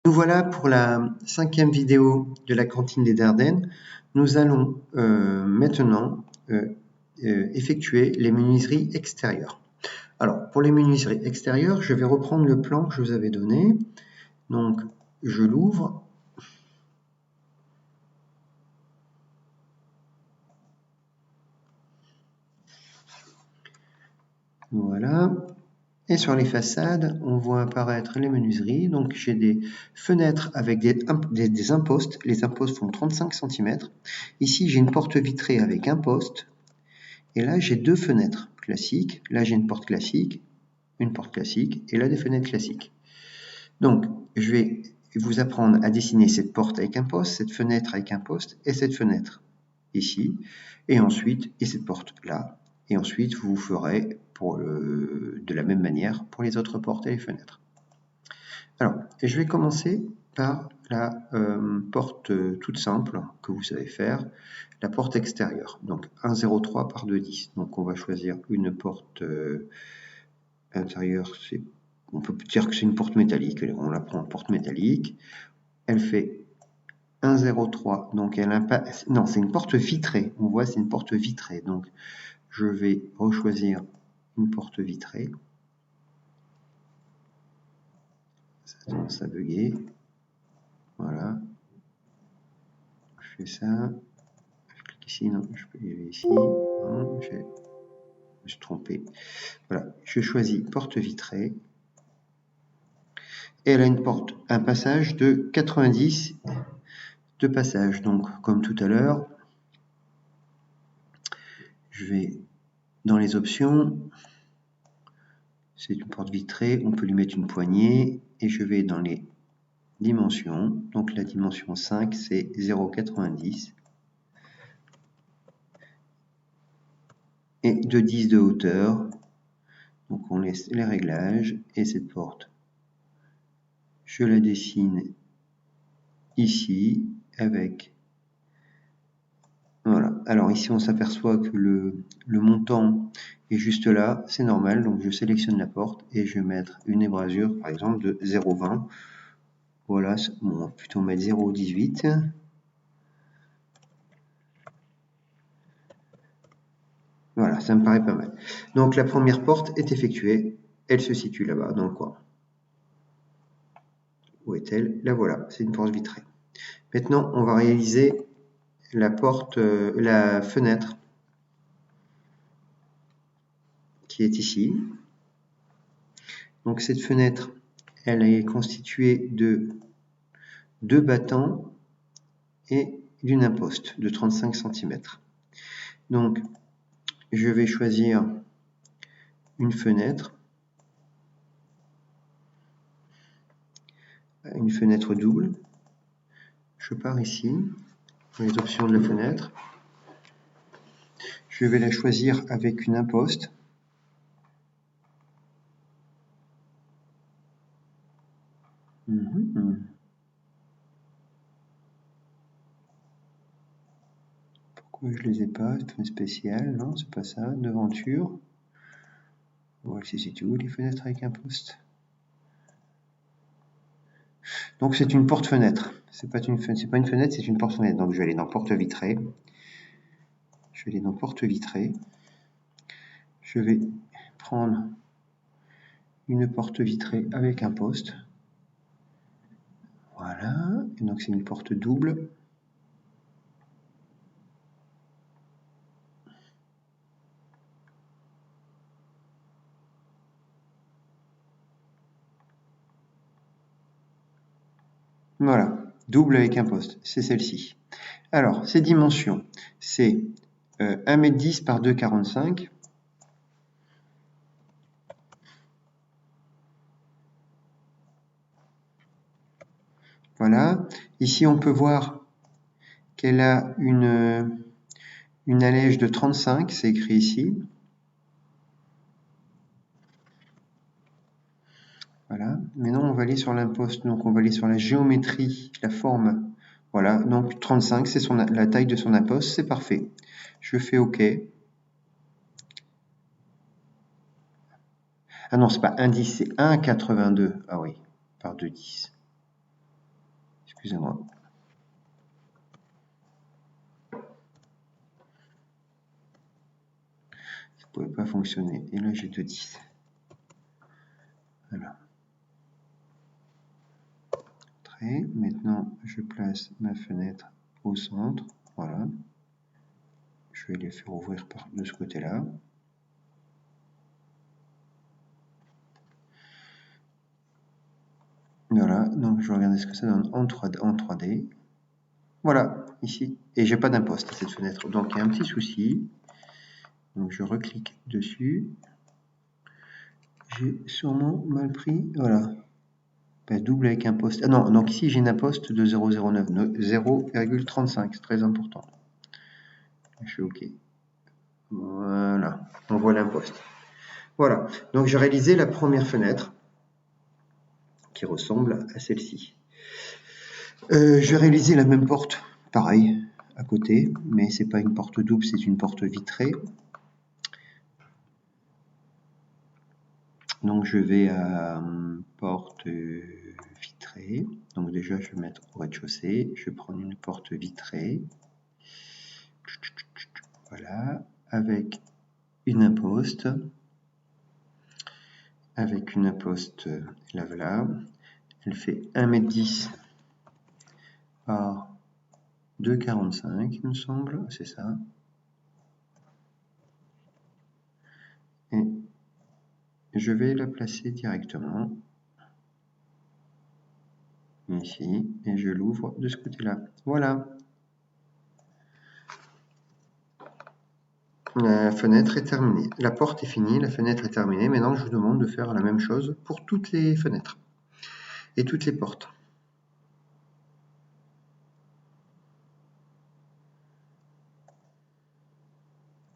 Nous voilà pour la 5e vidéo de la cantine des Dardennes. Nous allons maintenant effectuer les menuiseries extérieures. Alors, pour les menuiseries extérieures, je vais reprendre le plan que je vous avais donné. Donc, je l'ouvre. Voilà. Et sur les façades, on voit apparaître les menuiseries. Donc, j'ai des fenêtres avec des impostes. Les impostes font 35 cm. Ici, j'ai une porte vitrée avec un poste. Et là, j'ai deux fenêtres classiques. Là, j'ai une porte classique, et là, des fenêtres classiques. Donc, je vais vous apprendre à dessiner cette porte avec un poste, cette fenêtre avec un poste, et cette fenêtre ici, et ensuite, et cette porte-là. Et ensuite, vous ferez de la même manière pour les autres portes et les fenêtres. Alors, je vais commencer par la porte toute simple que vous savez faire, la porte extérieure. Donc 1,03 par 2,10. Donc on va choisir une porte intérieure. On peut dire que c'est une porte métallique. On la prend en porte métallique. Elle fait 1,03. Donc elle non, c'est une porte vitrée. On voit, c'est une porte vitrée. Donc je vais rechoisir une porte vitrée. Ça a tendance à bugger. Voilà. Je fais ça. Je clique ici. Non, je peux y aller ici. Non, je me suis trompé. Voilà. Je choisis porte vitrée. Et elle a un passage de 90 de passage. Donc, comme tout à l'heure, je vais dans les options. C'est une porte vitrée. On peut lui mettre une poignée. Et je vais dans les dimensions. Donc, la dimension 5, c'est 0,90. Et de 10 de hauteur. Donc, on laisse les réglages. Et cette porte, je la dessine ici avec... Voilà. Alors ici, on s'aperçoit que le montant est juste là. C'est normal. Donc, je sélectionne la porte et je vais mettre une ébrasure, par exemple, de 0,20. Voilà. Bon, on va plutôt mettre 0,18. Voilà, ça me paraît pas mal. Donc, la première porte est effectuée. Elle se situe là-bas, dans le coin. Où est-elle? Là, voilà. C'est une porte vitrée. Maintenant, on va réaliser la fenêtre qui est ici. Donc cette fenêtre, elle est constituée de deux battants et d'une imposte de 35 cm. Donc je vais choisir une fenêtre double. Je pars ici, dans les options de la fenêtre. Je vais la choisir avec une imposte. Pourquoi je les ai pas? C'est une spéciale, non, c'est pas ça. Devanture. Voilà, c'est tout, les fenêtres avec imposte. Donc c'est une porte-fenêtre. C'est pas une fenêtre, c'est une porte-fenêtre. Donc je vais aller dans porte vitrée. Je vais aller dans porte vitrée. Je vais prendre une porte vitrée avec un poste. Voilà. Et donc c'est une porte double. Voilà. Double avec un poste. C'est celle-ci. Alors, ces dimensions, c'est 1,10 m par 2,45 m. Voilà. Ici, on peut voir qu'elle a une allège de 35, c'est écrit ici. Voilà. Maintenant, on va aller sur l'imposte. Donc, on va aller sur la géométrie, la forme. Voilà. Donc, 35, c'est la taille de son imposte. C'est parfait. Je fais OK. Ah non, c'est pas 1,10, c'est 1,82. Ah oui, par 2,10. Excusez-moi. Ça ne pouvait pas fonctionner. Et là, j'ai 2,10. Voilà. Très. Maintenant, je place ma fenêtre au centre. Voilà. Je vais les faire ouvrir de ce côté-là. Voilà, donc je vais regarder ce que ça donne en 3D. Voilà, ici. Et j'ai pas d'imposte à cette fenêtre. Donc il y a un petit souci. Donc je reclique dessus. J'ai sûrement mal pris. Voilà. Ben, double avec un poste. Ah non, donc ici j'ai une imposte de 0,09, 0,35. C'est très important. Je suis OK. Voilà. On voit l'imposte. Voilà. Donc j'ai réalisé la première fenêtre qui ressemble à celle-ci. Je vais réaliser la même porte, pareil, à côté, mais c'est pas une porte double, c'est une porte vitrée. Donc je vais à porte vitrée. Donc déjà je vais mettre au rez-de-chaussée. Je vais prendre une porte vitrée. Voilà, avec une imposte. Avec une imposte, là voilà. Elle fait 1,10 m par 2,45 il me semble, c'est ça. Et je vais la placer directement ici et je l'ouvre de ce côté-là. Voilà. La fenêtre est terminée. La porte est finie, la fenêtre est terminée. Maintenant, je vous demande de faire la même chose pour toutes les fenêtres et toutes les portes.